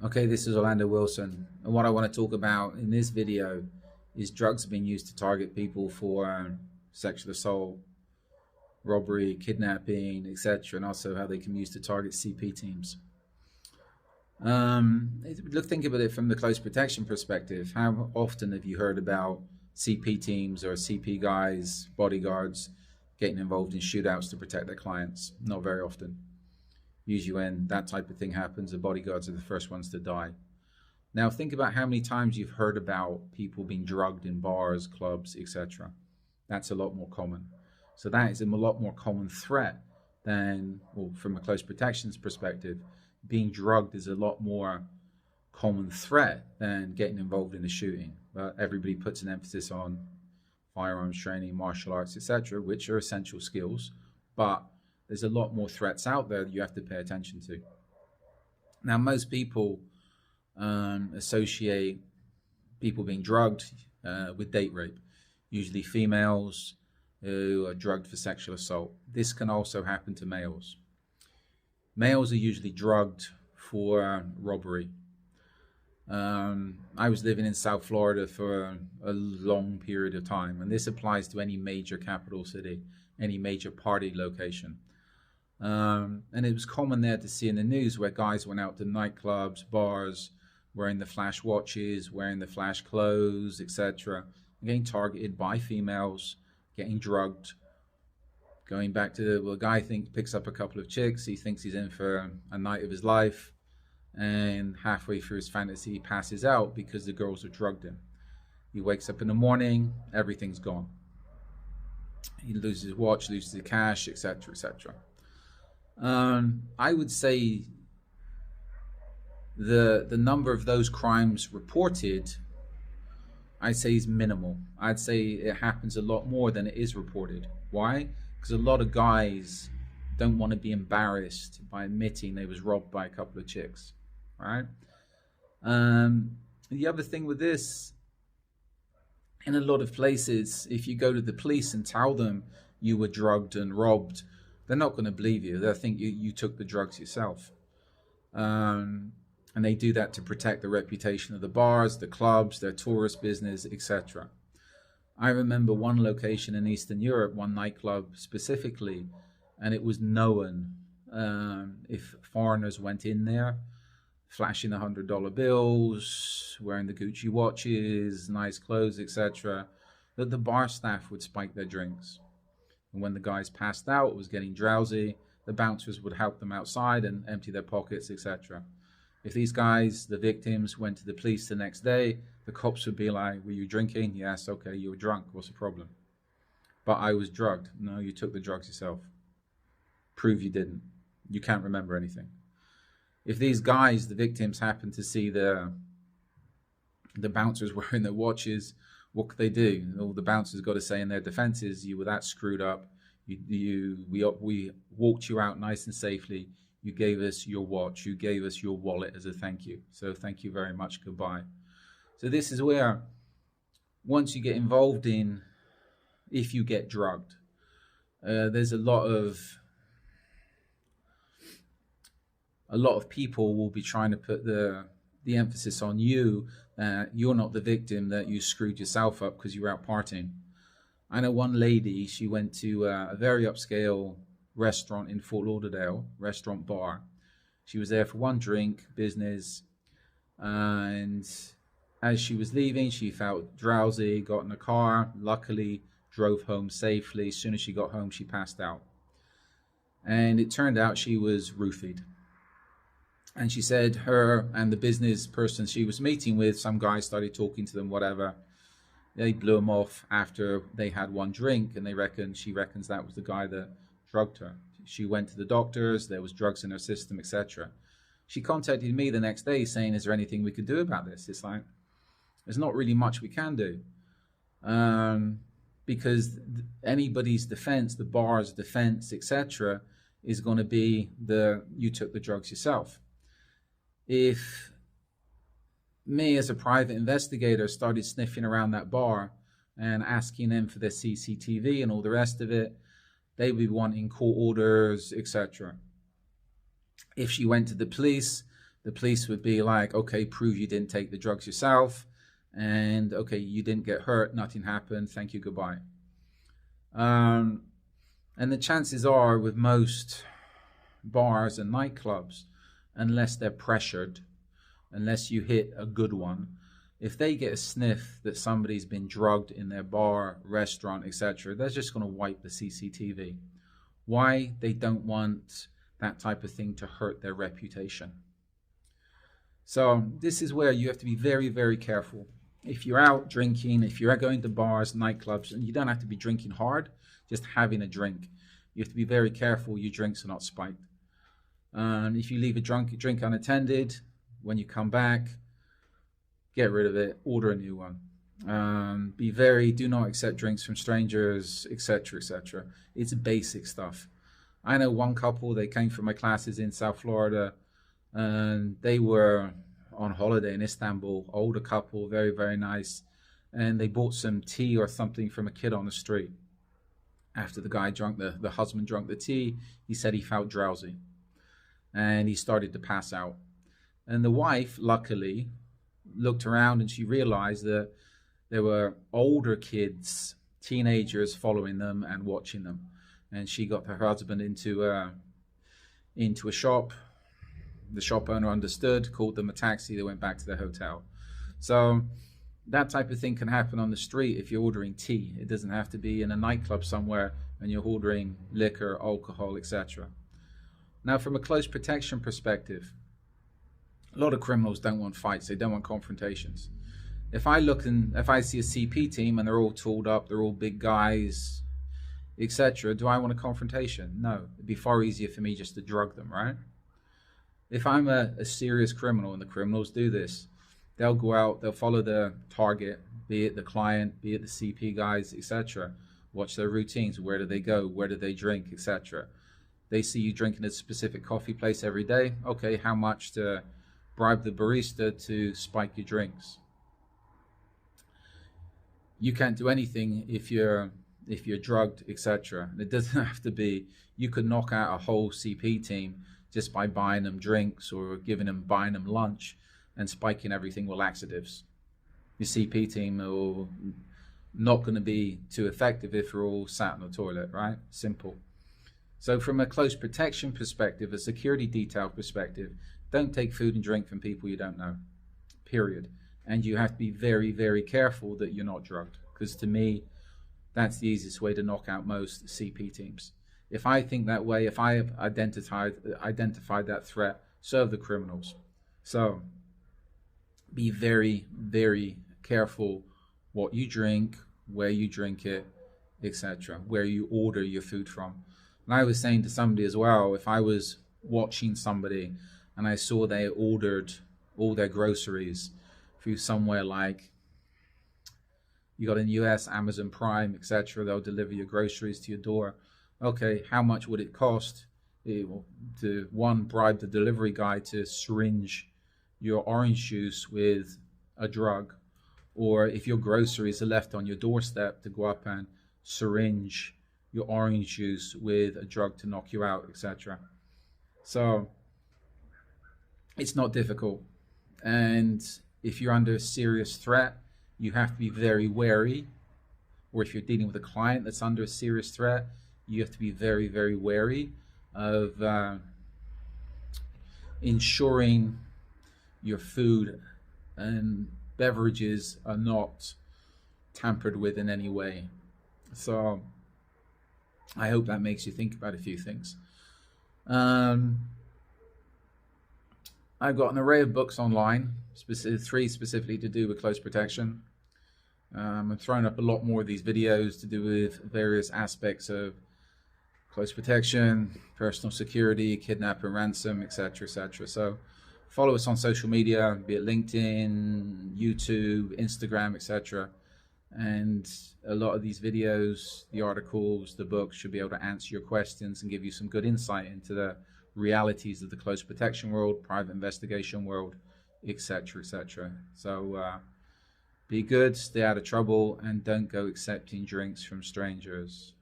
Okay, this is Orlando Wilson, and what I want to talk about in this video is drugs being used to target people for sexual assault, robbery, kidnapping, etc., and also how they can be used to target CP teams. Think about it from the close protection perspective. How often have you heard about CP teams or CP guys, bodyguards, getting involved in shootouts to protect their clients? Not very often. Usually when that type of thing happens, the bodyguards are the first ones to die. Now think about how many times you've heard about people being drugged in bars, clubs, etc. That's a lot more common. So that is a lot more common threat than, well, from a close protections perspective, being drugged is a lot more common threat than getting involved in a shooting. But everybody puts an emphasis on firearms training, martial arts, etc., which are essential skills, but there's a lot more threats out there that you have to pay attention to. Now, most people associate people being drugged with date rape, usually females who are drugged for sexual assault. This can also happen to males. Males are usually drugged for robbery. I was living in South Florida for a long period of time, and this applies to any major capital city, any major party location. And it was common there to see in the news where guys went out to nightclubs, bars, wearing the flash watches, wearing the flash clothes, etc., getting targeted by females, getting drugged. Going back to the guy picks up a couple of chicks, he thinks he's in for a night of his life, and halfway through his fantasy he passes out because the girls have drugged him. He wakes up in the morning, everything's gone. He loses his watch, loses the cash, etc., etc. I would say the number of those crimes reported, I'd say, is minimal. I'd say it happens a lot more than it is reported. Why? Because a lot of guys don't want to be embarrassed by admitting they was robbed by a couple of chicks, right? The other thing with this, in a lot of places, if you go to the police and tell them you were drugged and robbed, they're not going to believe you. They'll think you took the drugs yourself. And they do that to protect the reputation of the bars, the clubs, their tourist business, etc. I remember one location in Eastern Europe, one nightclub specifically, and it was known if foreigners went in there, flashing the $100 bills, wearing the Gucci watches, nice clothes, etc., that the bar staff would spike their drinks. And when the guys passed out, was getting drowsy, the bouncers would help them outside and empty their pockets, etc. If these guys, the victims, went to the police the next day, the cops would be like, were you drinking? Yes, okay, you were drunk. What's the problem? But I was drugged. No, you took the drugs yourself. Prove you didn't. You can't remember anything. If these guys, the victims, happened to see the bouncers wearing their watches, what could they do? All the bouncers got to say in their defense is, you were that screwed up. We walked you out nice and safely. You gave us your watch. You gave us your wallet as a thank you. So thank you very much. Goodbye. So this is where, once you get involved in, if you get drugged, there's a lot of people will be trying to put the emphasis on you. You're not the victim, that you screwed yourself up because you were out partying. I know one lady, she went to a very upscale restaurant in Fort Lauderdale, restaurant bar. She was there for one drink, business, and as she was leaving, she felt drowsy, got in a car, luckily drove home safely. As soon as she got home, she passed out. And it turned out she was roofied. And she said her and the business person she was meeting with, some guy started talking to them, whatever. They blew him off after they had one drink, and she reckons that was the guy that drugged her. She went to the doctors, there was drugs in her system, etc. She contacted me the next day saying, is there anything we could do about this? It's like, there's not really much we can do. Because anybody's defense, the bar's defense, etc., is going to be you took the drugs yourself. If me as a private investigator started sniffing around that bar and asking them for their CCTV and all the rest of it, they would be wanting court orders, etc. If she went to the police, The police would be like, okay, prove you didn't take the drugs yourself, and okay, you didn't get hurt, nothing happened, thank you, goodbye. And the chances are with most bars and nightclubs, unless they're pressured, unless you hit a good one, if they get a sniff that somebody's been drugged in their bar, restaurant, etc., they're just going to wipe the CCTV. Why? They don't want that type of thing to hurt their reputation. So this is where you have to be very, very careful. If you're out drinking, if you're going to bars, nightclubs, and you don't have to be drinking hard, just having a drink, you have to be very careful your drinks are not spiked. If you leave a drink unattended, when you come back, get rid of it, order a new one. Do not accept drinks from strangers, etc., etc. It's basic stuff. I know one couple, they came from my classes in South Florida, and they were on holiday in Istanbul, older couple, very, very nice, and they bought some tea or something from a kid on the street. After the guy drank, the husband drank the tea, he said he felt drowsy, and he started to pass out. And the wife, luckily, looked around and she realized that there were older kids, teenagers, following them and watching them. And she got her husband into a shop. The shop owner understood, called them a taxi, they went back to their hotel. So that type of thing can happen on the street if you're ordering tea. It doesn't have to be in a nightclub somewhere and you're ordering liquor, alcohol, etc. Now, from a close protection perspective, a lot of criminals don't want fights, they don't want confrontations. If I see a CP team and they're all tooled up, they're all big guys, etc., do I want a confrontation? No. It'd be far easier for me just to drug them, right? If I'm a serious criminal, and the criminals do this, they'll go out, they'll follow the target, be it the client, be it the CP guys, etc. Watch their routines. Where do they go? Where do they drink, etc. They see you drinking at a specific coffee place every day. Okay, how much to bribe the barista to spike your drinks? You can't do anything if you're drugged, etc. It doesn't have to be. You could knock out a whole CP team just by buying them drinks or buying them lunch and spiking everything with laxatives. Your CP team are not going to be too effective if they're all sat in the toilet, right? Simple. So from a close protection perspective, a security detail perspective, don't take food and drink from people you don't know, period. And you have to be very, very careful that you're not drugged, because to me, that's the easiest way to knock out most CP teams. If I think that way, if I have identified that threat, so have the criminals. So be very, very careful what you drink, where you drink it, etc., where you order your food from. And I was saying to somebody as well, if I was watching somebody and I saw they ordered all their groceries through somewhere like, you got in US, Amazon Prime, etc., they'll deliver your groceries to your door. Okay, how much would it cost to, one, bribe the delivery guy to syringe your orange juice with a drug? Or if your groceries are left on your doorstep, to go up and syringe your orange juice with a drug to knock you out, etc. So it's not difficult. And if you're under a serious threat, you have to be very wary. Or if you're dealing with a client that's under a serious threat, you have to be very, very wary of ensuring your food and beverages are not tampered with in any way. So I hope that makes you think about a few things. I've got an array of books online, three specifically to do with close protection. I'm throwing up a lot more of these videos to do with various aspects of close protection, personal security, kidnap and ransom, etc., etc. So follow us on social media, be it LinkedIn, YouTube, Instagram, etc. And a lot of these videos, the articles, the books should be able to answer your questions and give you some good insight into the realities of the close protection world, private investigation world, etc., etc. So be good, stay out of trouble, and don't go accepting drinks from strangers.